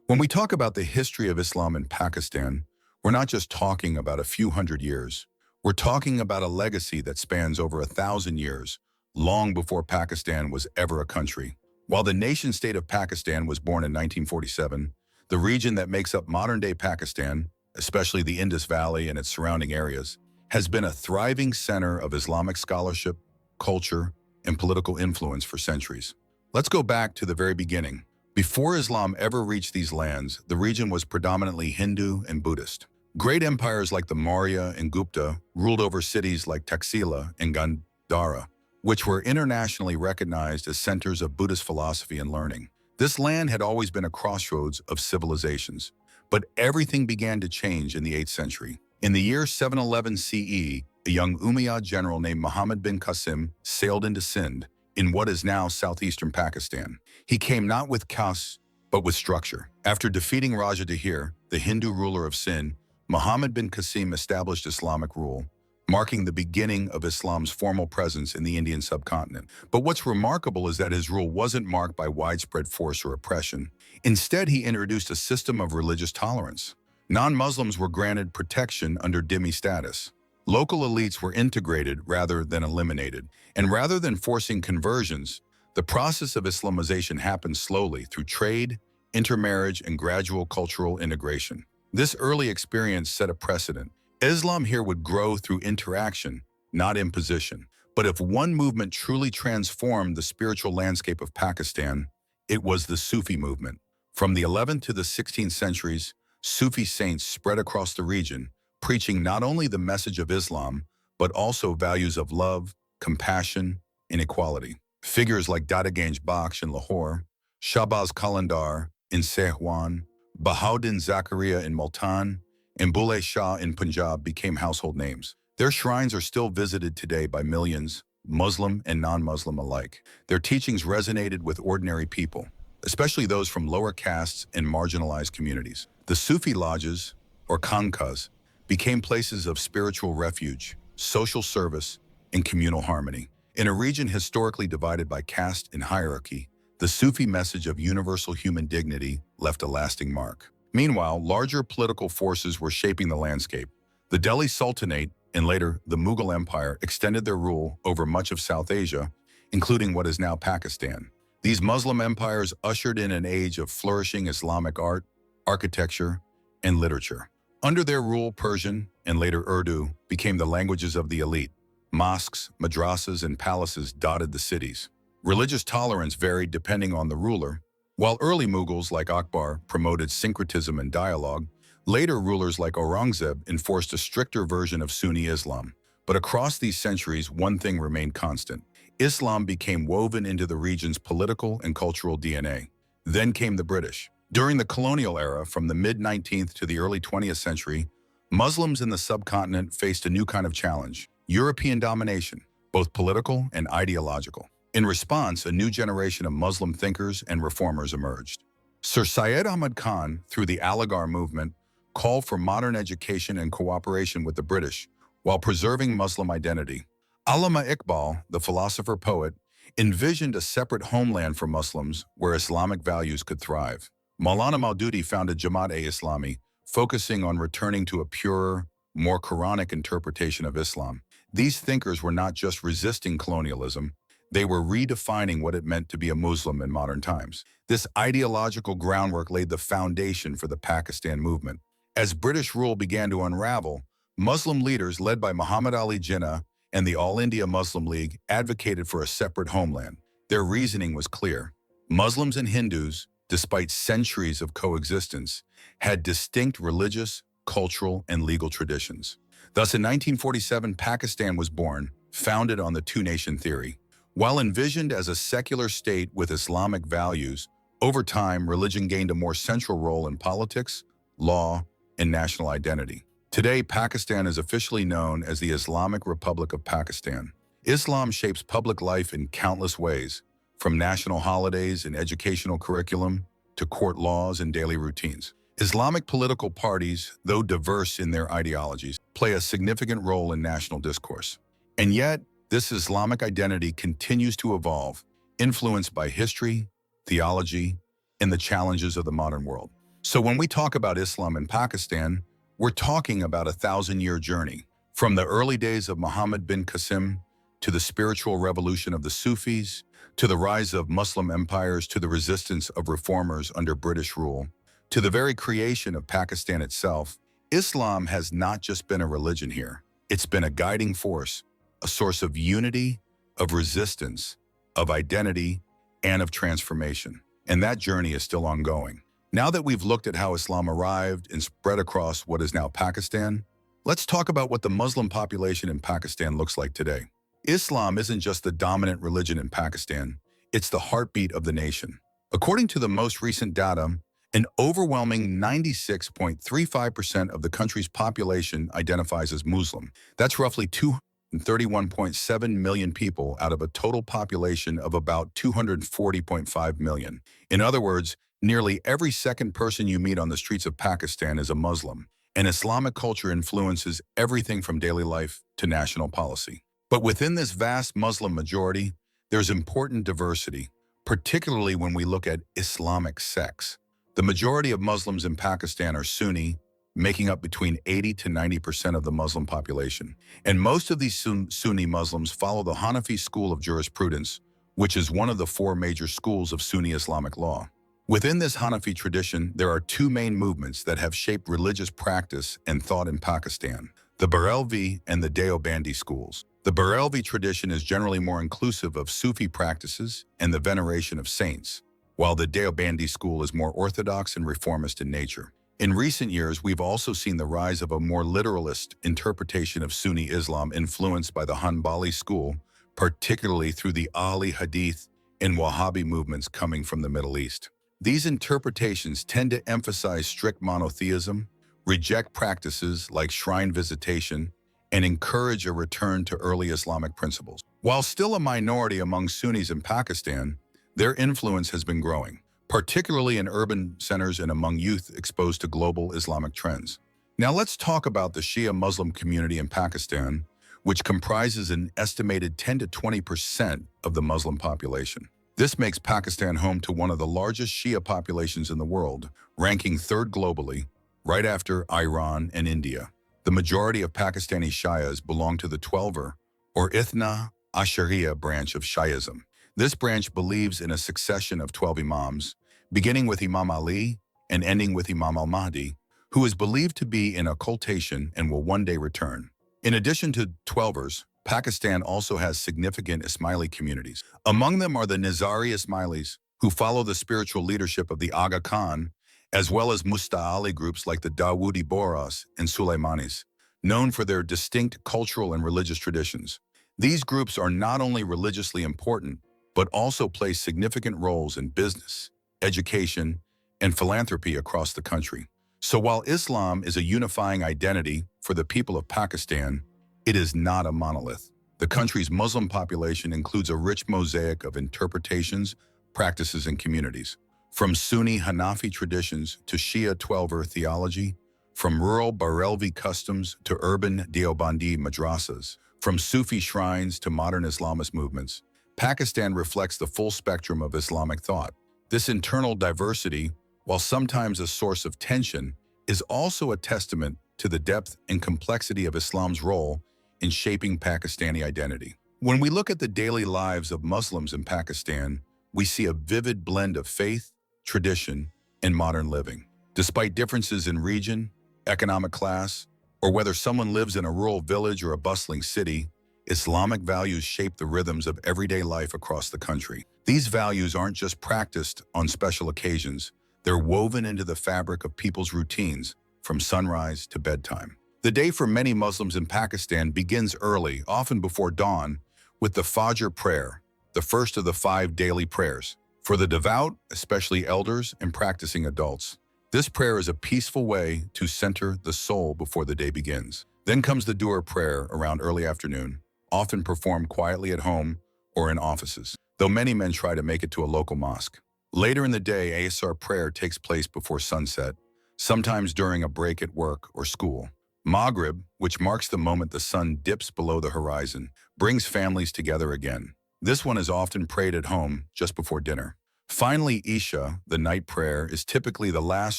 When we talk about the history of Islam in Pakistan, we're not just talking about a few hundred years. We're talking about a legacy that spans over 1,000 years, long before Pakistan was ever a country. While the nation-state of Pakistan was born in 1947, the region that makes up modern-day Pakistan, especially the Indus Valley and its surrounding areas, has been a thriving center of Islamic scholarship, culture, and political influence for centuries. Let's go back to the very beginning. Before Islam ever reached these lands, the region was predominantly Hindu and Buddhist. Great empires like the Maurya and Gupta ruled over cities like Taxila and Gandhara, which were internationally recognized as centers of Buddhist philosophy and learning. This land had always been a crossroads of civilizations, but everything began to change in the 8th century. In the year 711 CE, a young Umayyad general named Muhammad bin Qasim sailed into Sindh, in what is now southeastern Pakistan. He came not with chaos, but with structure. After defeating Raja Dahir, the Hindu ruler of Sindh, Muhammad bin Qasim established Islamic rule, marking the beginning of Islam's formal presence in the Indian subcontinent. But what's remarkable is that his rule wasn't marked by widespread force or oppression. Instead, he introduced a system of religious tolerance. Non-Muslims were granted protection under dhimmi status. Local elites were integrated rather than eliminated. And rather than forcing conversions, the process of Islamization happened slowly through trade, intermarriage, and gradual cultural integration. This early experience set a precedent. Islam here would grow through interaction, not imposition. But if one movement truly transformed the spiritual landscape of Pakistan, it was the Sufi movement. From the 11th to the 16th centuries, Sufi saints spread across the region, preaching not only the message of Islam, but also values of love, compassion, and equality. Figures like Dada Ganj Bakhsh in Lahore, Shahbaz Qalandar in Sehwan, Bahauddin Zakaria in Multan, and Bulleh Shah in Punjab became household names. Their shrines are still visited today by millions, Muslim and non-Muslim alike. Their teachings resonated with ordinary people, especially those from lower castes and marginalized communities. The Sufi lodges, or khanqahs, became places of spiritual refuge, social service, and communal harmony. In a region historically divided by caste and hierarchy, the Sufi message of universal human dignity left a lasting mark. Meanwhile, larger political forces were shaping the landscape. The Delhi Sultanate, and later the Mughal Empire, extended their rule over much of South Asia, including what is now Pakistan. These Muslim empires ushered in an age of flourishing Islamic art, architecture, and literature. Under their rule, Persian, and later Urdu, became the languages of the elite. Mosques, madrasas, and palaces dotted the cities. Religious tolerance varied depending on the ruler. While early Mughals like Akbar promoted syncretism and dialogue, later rulers like Aurangzeb enforced a stricter version of Sunni Islam. But across these centuries, one thing remained constant. Islam became woven into the region's political and cultural DNA. Then came the British. During the colonial era, from the mid-19th to the early 20th century, Muslims in the subcontinent faced a new kind of challenge: European domination, both political and ideological. In response, a new generation of Muslim thinkers and reformers emerged. Sir Syed Ahmad Khan, through the Aligarh movement, called for modern education and cooperation with the British while preserving Muslim identity. Allama Iqbal, the philosopher-poet, envisioned a separate homeland for Muslims where Islamic values could thrive. Maulana Maududi founded Jamaat-e-Islami, focusing on returning to a purer, more Quranic interpretation of Islam. These thinkers were not just resisting colonialism, they were redefining what it meant to be a Muslim in modern times. This ideological groundwork laid the foundation for the Pakistan movement. As British rule began to unravel, Muslim leaders led by Muhammad Ali Jinnah and the All India Muslim League advocated for a separate homeland. Their reasoning was clear. Muslims and Hindus, despite centuries of coexistence, had distinct religious, cultural, and legal traditions. Thus, in 1947, Pakistan was born, founded on the two-nation theory. While envisioned as a secular state with Islamic values, over time, religion gained a more central role in politics, law, and national identity. Today, Pakistan is officially known as the Islamic Republic of Pakistan. Islam shapes public life in countless ways, from national holidays and educational curriculum to court laws and daily routines. Islamic political parties, though diverse in their ideologies, play a significant role in national discourse. And yet, this Islamic identity continues to evolve, influenced by history, theology, and the challenges of the modern world. So when we talk about Islam in Pakistan, we're talking about a thousand-year journey. From the early days of Muhammad bin Qasim, to the spiritual revolution of the Sufis, to the rise of Muslim empires, to the resistance of reformers under British rule, to the very creation of Pakistan itself, Islam has not just been a religion here. It's been a guiding force, a source of unity, of resistance, of identity, and of transformation. And that journey is still ongoing. Now that we've looked at how Islam arrived and spread across what is now Pakistan, let's talk about what the Muslim population in Pakistan looks like today. Islam isn't just the dominant religion in Pakistan, it's the heartbeat of the nation. According to the most recent data, an overwhelming 96.35% of the country's population identifies as Muslim. That's roughly 231.7 million people out of a total population of about 240.5 million. In other words, nearly every second person you meet on the streets of Pakistan is a Muslim, and Islamic culture influences everything from daily life to national policy. But within this vast Muslim majority, there's important diversity, particularly when we look at Islamic sects. The majority of Muslims in Pakistan are Sunni, making up between 80 to 90% of the Muslim population. And most of these Sunni Muslims follow the Hanafi school of jurisprudence, which is one of the four major schools of Sunni Islamic law. Within this Hanafi tradition, there are two main movements that have shaped religious practice and thought in Pakistan: the Barelvi and the Deobandi schools. The Barelvi tradition is generally more inclusive of Sufi practices and the veneration of saints, while the Deobandi school is more orthodox and reformist in nature. In recent years, we've also seen the rise of a more literalist interpretation of Sunni Islam influenced by the Hanbali school, particularly through the Ali Hadith and Wahhabi movements coming from the Middle East. These interpretations tend to emphasize strict monotheism, reject practices like shrine visitation, and encourage a return to early Islamic principles. While still a minority among Sunnis in Pakistan, their influence has been growing, particularly in urban centers and among youth exposed to global Islamic trends. Now let's talk about the Shia Muslim community in Pakistan, which comprises an estimated 10 to 20% of the Muslim population. This makes Pakistan home to one of the largest Shia populations in the world, ranking third globally, right after Iran and India. The majority of Pakistani Shias belong to the Twelver, or Ithna Ashariya branch of Shiism. This branch believes in a succession of 12 imams, beginning with Imam Ali and ending with Imam al-Mahdi, who is believed to be in occultation and will one day return. In addition to Twelvers, Pakistan also has significant Ismaili communities. Among them are the Nizari Ismailis, who follow the spiritual leadership of the Aga Khan, as well as Musta'ali groups like the Dawoodi Bohras and Sulaymanis, known for their distinct cultural and religious traditions. These groups are not only religiously important, but also play significant roles in business, education, and philanthropy across the country. So while Islam is a unifying identity for the people of Pakistan, it is not a monolith. The country's Muslim population includes a rich mosaic of interpretations, practices, and communities. From Sunni Hanafi traditions to Shia Twelver theology, from rural Barelvi customs to urban Deobandi madrasas, from Sufi shrines to modern Islamist movements, Pakistan reflects the full spectrum of Islamic thought. This internal diversity, while sometimes a source of tension, is also a testament to the depth and complexity of Islam's role in shaping Pakistani identity. When we look at the daily lives of Muslims in Pakistan, we see a vivid blend of faith, tradition, and modern living. Despite differences in region, economic class, or whether someone lives in a rural village or a bustling city, Islamic values shape the rhythms of everyday life across the country. These values aren't just practiced on special occasions, they're woven into the fabric of people's routines, from sunrise to bedtime. The day for many Muslims in Pakistan begins early, often before dawn, with the Fajr prayer, the first of the 5 daily prayers. For the devout, especially elders and practicing adults, this prayer is a peaceful way to center the soul before the day begins. Then comes the Duhur prayer around early afternoon, often performed quietly at home or in offices, though many men try to make it to a local mosque. Later in the day, Asr prayer takes place before sunset, sometimes during a break at work or school. Maghrib, which marks the moment the sun dips below the horizon, brings families together again. This one is often prayed at home just before dinner. Finally, Isha, the night prayer, is typically the last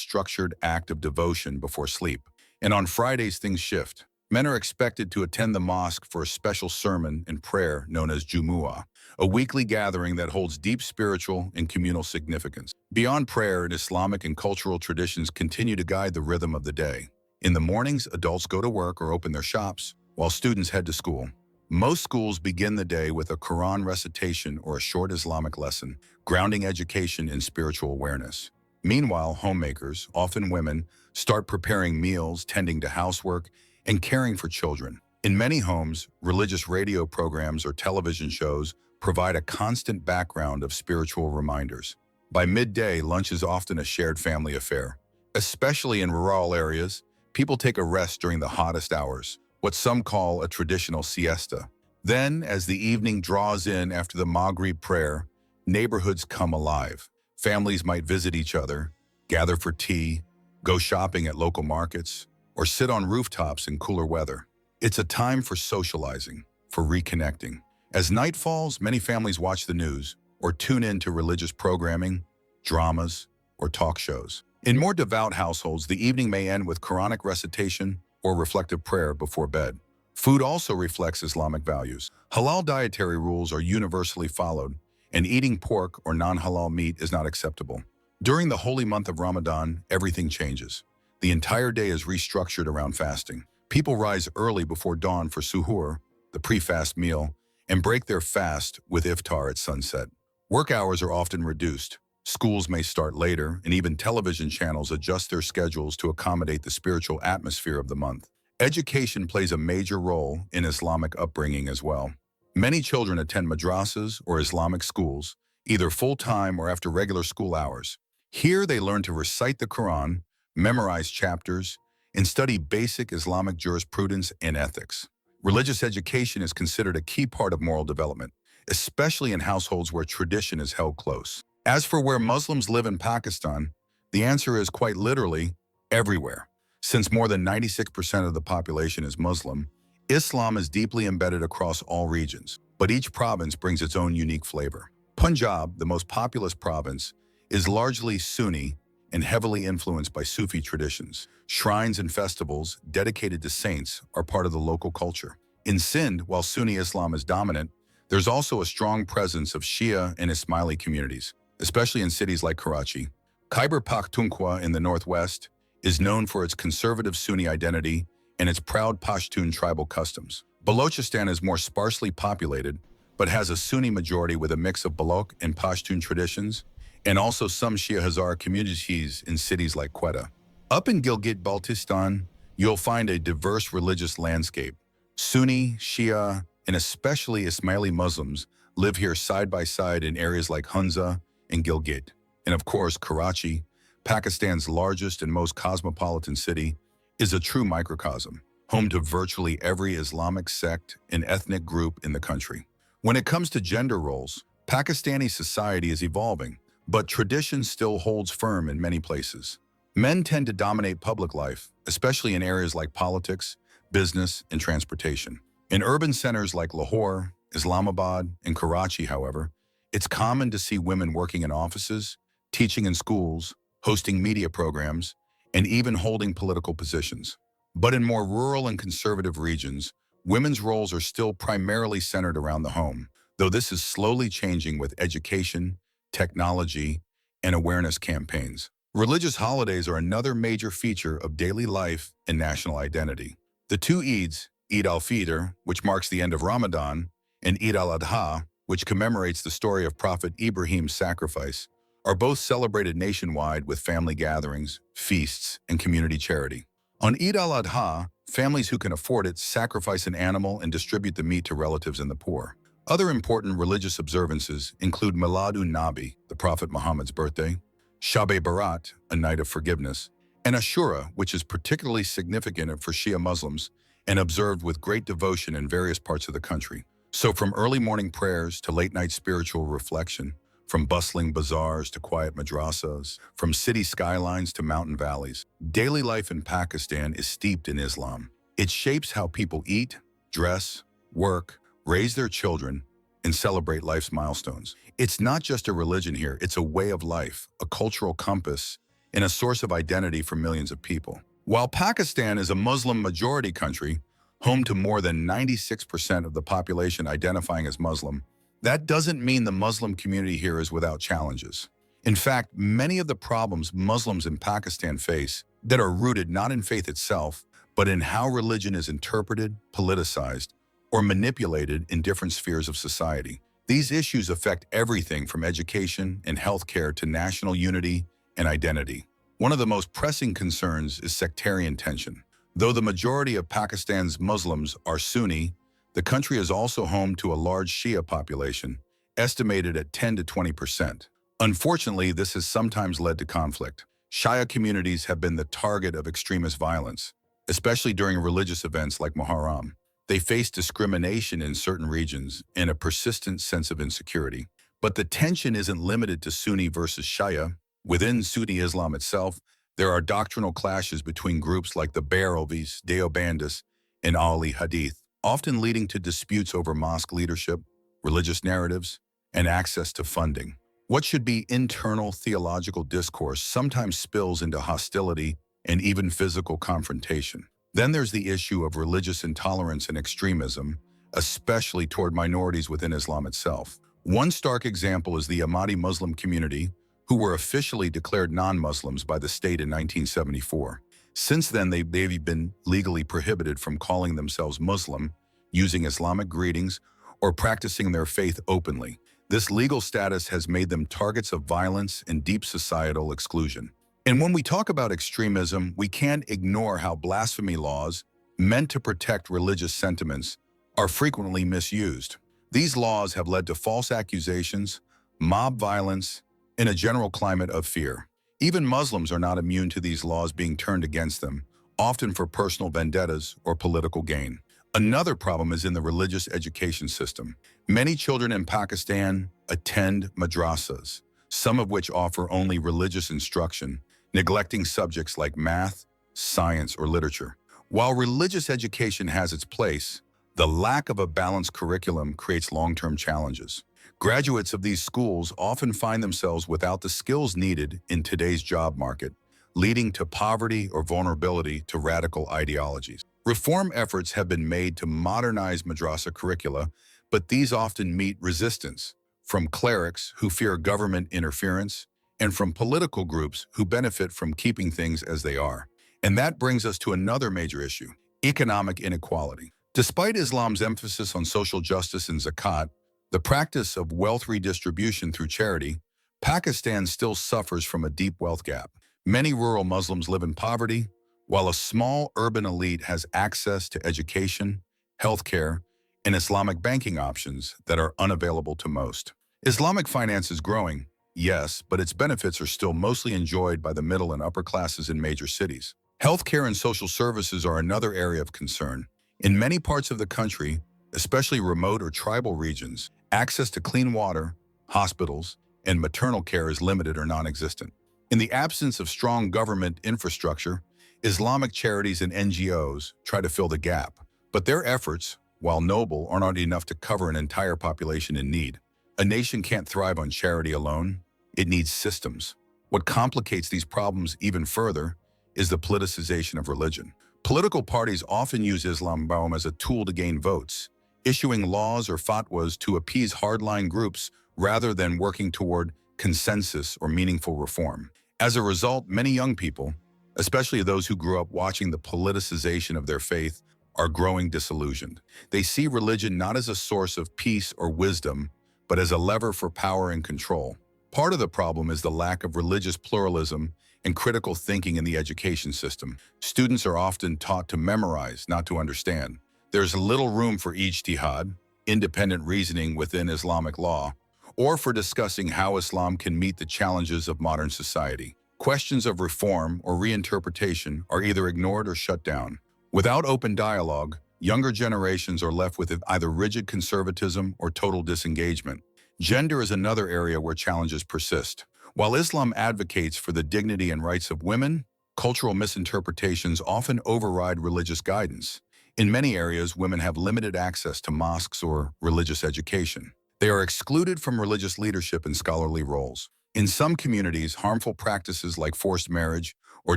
structured act of devotion before sleep. And on Fridays, things shift. Men are expected to attend the mosque for a special sermon and prayer known as Jumu'ah, a weekly gathering that holds deep spiritual and communal significance. Beyond prayer, Islamic and cultural traditions continue to guide the rhythm of the day. In the mornings, adults go to work or open their shops, while students head to school. Most schools begin the day with a Quran recitation or a short Islamic lesson, grounding education in spiritual awareness. Meanwhile, homemakers, often women, start preparing meals, tending to housework, and caring for children. In many homes, religious radio programs or television shows provide a constant background of spiritual reminders. By midday, lunch is often a shared family affair. Especially in rural areas, people take a rest during the hottest hours, what some call a traditional siesta. Then, as the evening draws in after the Maghrib prayer, neighborhoods come alive. Families might visit each other, gather for tea, go shopping at local markets, or sit on rooftops in cooler weather. It's a time for socializing, for reconnecting. As night falls, many families watch the news or tune in to religious programming, dramas, or talk shows. In more devout households, the evening may end with Quranic recitation or reflective prayer before bed. Food also reflects Islamic values. Halal dietary rules are universally followed, and eating pork or non-halal meat is not acceptable. During the holy month of Ramadan, everything changes. The entire day is restructured around fasting. People rise early before dawn for suhoor, the pre-fast meal, and break their fast with iftar at sunset. Work hours are often reduced. Schools may start later, and even television channels adjust their schedules to accommodate the spiritual atmosphere of the month. Education plays a major role in Islamic upbringing as well. Many children attend madrasas or Islamic schools, either full-time or after regular school hours. Here they learn to recite the Quran, memorize chapters, and study basic Islamic jurisprudence and ethics. Religious education is considered a key part of moral development, especially in households where tradition is held close. As for where Muslims live in Pakistan, the answer is quite literally everywhere. Since more than 96% of the population is Muslim, Islam is deeply embedded across all regions, but each province brings its own unique flavor. Punjab, the most populous province, is largely Sunni and heavily influenced by Sufi traditions. Shrines and festivals dedicated to saints are part of the local culture. In Sindh, while Sunni Islam is dominant, there's also a strong presence of Shia and Ismaili communities, especially in cities like Karachi. Khyber Pakhtunkhwa in the northwest is known for its conservative Sunni identity and its proud Pashtun tribal customs. Balochistan is more sparsely populated, but has a Sunni majority with a mix of Baloch and Pashtun traditions, and also some Shia Hazara communities in cities like Quetta. Up in Gilgit-Baltistan, you'll find a diverse religious landscape. Sunni, Shia, and especially Ismaili Muslims live here side by side in areas like Hunza and Gilgit. And of course, Karachi, Pakistan's largest and most cosmopolitan city, is a true microcosm, home to virtually every Islamic sect and ethnic group in the country. When it comes to gender roles, Pakistani society is evolving, but tradition still holds firm in many places. Men tend to dominate public life, especially in areas like politics, business, and transportation. In urban centers like Lahore, Islamabad, and Karachi, however, it's common to see women working in offices, teaching in schools, hosting media programs, and even holding political positions. But in more rural and conservative regions, women's roles are still primarily centered around the home, though this is slowly changing with education, technology, and awareness campaigns. Religious holidays are another major feature of daily life and national identity. The two Eids, Eid al-Fitr, which marks the end of Ramadan, and Eid al-Adha, which commemorates the story of Prophet Ibrahim's sacrifice, are both celebrated nationwide with family gatherings, feasts, and community charity. On Eid al-Adha, families who can afford it sacrifice an animal and distribute the meat to relatives and the poor. Other important religious observances include Milad-un-Nabi, the Prophet Muhammad's birthday, Shab-e Barat, a night of forgiveness, and Ashura, which is particularly significant for Shia Muslims and observed with great devotion in various parts of the country. So from early morning prayers to late-night spiritual reflection, from bustling bazaars to quiet madrasas, from city skylines to mountain valleys, daily life in Pakistan is steeped in Islam. It shapes how people eat, dress, work, raise their children, and celebrate life's milestones. It's not just a religion here, it's a way of life, a cultural compass, and a source of identity for millions of people. While Pakistan is a Muslim-majority country, home to more than 96% of the population identifying as Muslim, that doesn't mean the Muslim community here is without challenges. In fact, many of the problems Muslims in Pakistan face that are rooted not in faith itself, but in how religion is interpreted, politicized, or manipulated in different spheres of society. These issues affect everything from education and healthcare to national unity and identity. One of the most pressing concerns is sectarian tension. Though the majority of Pakistan's Muslims are Sunni, the country is also home to a large Shia population, estimated at 10 to 20%. Unfortunately, this has sometimes led to conflict. Shia communities have been the target of extremist violence, especially during religious events like Muharram. They face discrimination in certain regions and a persistent sense of insecurity. But the tension isn't limited to Sunni versus Shia. Within Sunni Islam itself, there are doctrinal clashes between groups like the Barelvi Deobandi and Ali Hadith, often leading to disputes over mosque leadership, religious narratives, and access to funding. What should be internal theological discourse sometimes spills into hostility and even physical confrontation. Then there's the issue of religious intolerance and extremism, especially toward minorities within Islam itself. One stark example is the Ahmadi Muslim community, who were officially declared non-Muslims by the state in 1974. Since then, they've been legally prohibited from calling themselves Muslim, using Islamic greetings, or practicing their faith openly. This legal status has made them targets of violence and deep societal exclusion. And when we talk about extremism, we can't ignore how blasphemy laws, meant to protect religious sentiments, are frequently misused. These laws have led to false accusations, mob violence, and a general climate of fear. Even Muslims are not immune to these laws being turned against them, often for personal vendettas or political gain. Another problem is in the religious education system. Many children in Pakistan attend madrasas, some of which offer only religious instruction, neglecting subjects like math, science, or literature. While religious education has its place, the lack of a balanced curriculum creates long-term challenges. Graduates of these schools often find themselves without the skills needed in today's job market, leading to poverty or vulnerability to radical ideologies. Reform efforts have been made to modernize madrasa curricula, but these often meet resistance from clerics who fear government interference and from political groups who benefit from keeping things as they are. And that brings us to another major issue: economic inequality. Despite Islam's emphasis on social justice and zakat, the practice of wealth redistribution through charity, Pakistan still suffers from a deep wealth gap. Many rural Muslims live in poverty, while a small urban elite has access to education, healthcare, and Islamic banking options that are unavailable to most. Islamic finance is growing, yes, but its benefits are still mostly enjoyed by the middle and upper classes in major cities. Healthcare and social services are another area of concern. In many parts of the country, especially remote or tribal regions, access to clean water, hospitals, and maternal care is limited or non-existent. In the absence of strong government infrastructure, Islamic charities and NGOs try to fill the gap, but their efforts, while noble, are not enough to cover an entire population in need. A nation can't thrive on charity alone. It needs systems. What complicates these problems even further is the politicization of religion. Political parties often use Islam as a tool to gain votes, issuing laws or fatwas to appease hardline groups rather than working toward consensus or meaningful reform. As a result, many young people, especially those who grew up watching the politicization of their faith, are growing disillusioned. They see religion not as a source of peace or wisdom, but as a lever for power and control. Part of the problem is the lack of religious pluralism and critical thinking in the education system. Students are often taught to memorize, not to understand. There's little room for ijtihad, independent reasoning within Islamic law, or for discussing how Islam can meet the challenges of modern society. Questions of reform or reinterpretation are either ignored or shut down. Without open dialogue, younger generations are left with either rigid conservatism or total disengagement. Gender is another area where challenges persist. While Islam advocates for the dignity and rights of women, cultural misinterpretations often override religious guidance. In many areas, women have limited access to mosques or religious education. They are excluded from religious leadership and scholarly roles. In some communities, harmful practices like forced marriage or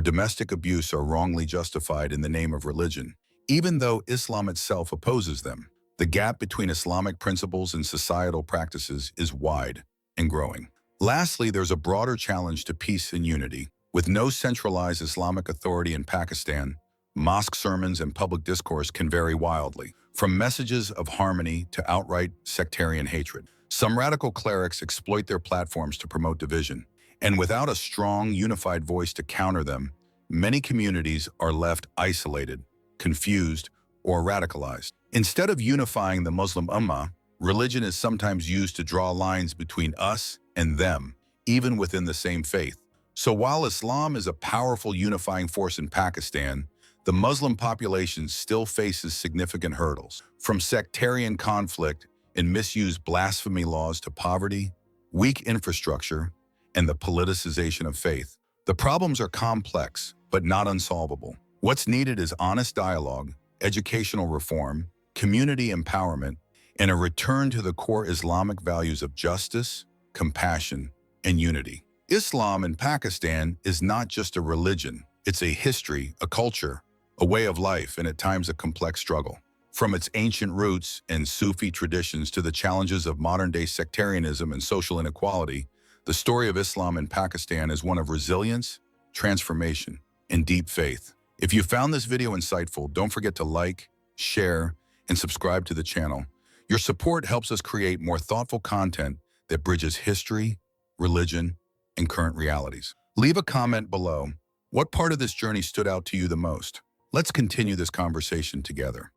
domestic abuse are wrongly justified in the name of religion, even though Islam itself opposes them. The gap between Islamic principles and societal practices is wide and growing. Lastly, there's a broader challenge to peace and unity. With no centralized Islamic authority in Pakistan, mosque sermons and public discourse can vary wildly, from messages of harmony to outright sectarian hatred. Some radical clerics exploit their platforms to promote division, and without a strong, unified voice to counter them, many communities are left isolated, confused, or radicalized. Instead of unifying the Muslim Ummah, religion is sometimes used to draw lines between us and them, even within the same faith. So while Islam is a powerful unifying force in Pakistan, the Muslim population still faces significant hurdles, from sectarian conflict and misused blasphemy laws to poverty, weak infrastructure, and the politicization of faith. The problems are complex, but not unsolvable. What's needed is honest dialogue, educational reform, community empowerment, and a return to the core Islamic values of justice, compassion, and unity. Islam in Pakistan is not just a religion. It's a history, a culture, a way of life, and at times a complex struggle. From its ancient roots and Sufi traditions to the challenges of modern-day sectarianism and social inequality, the story of Islam in Pakistan is one of resilience, transformation, and deep faith. If you found this video insightful, don't forget to like, share, and subscribe to the channel. Your support helps us create more thoughtful content that bridges history, religion, and current realities. Leave a comment below. What part of this journey stood out to you the most? Let's continue this conversation together.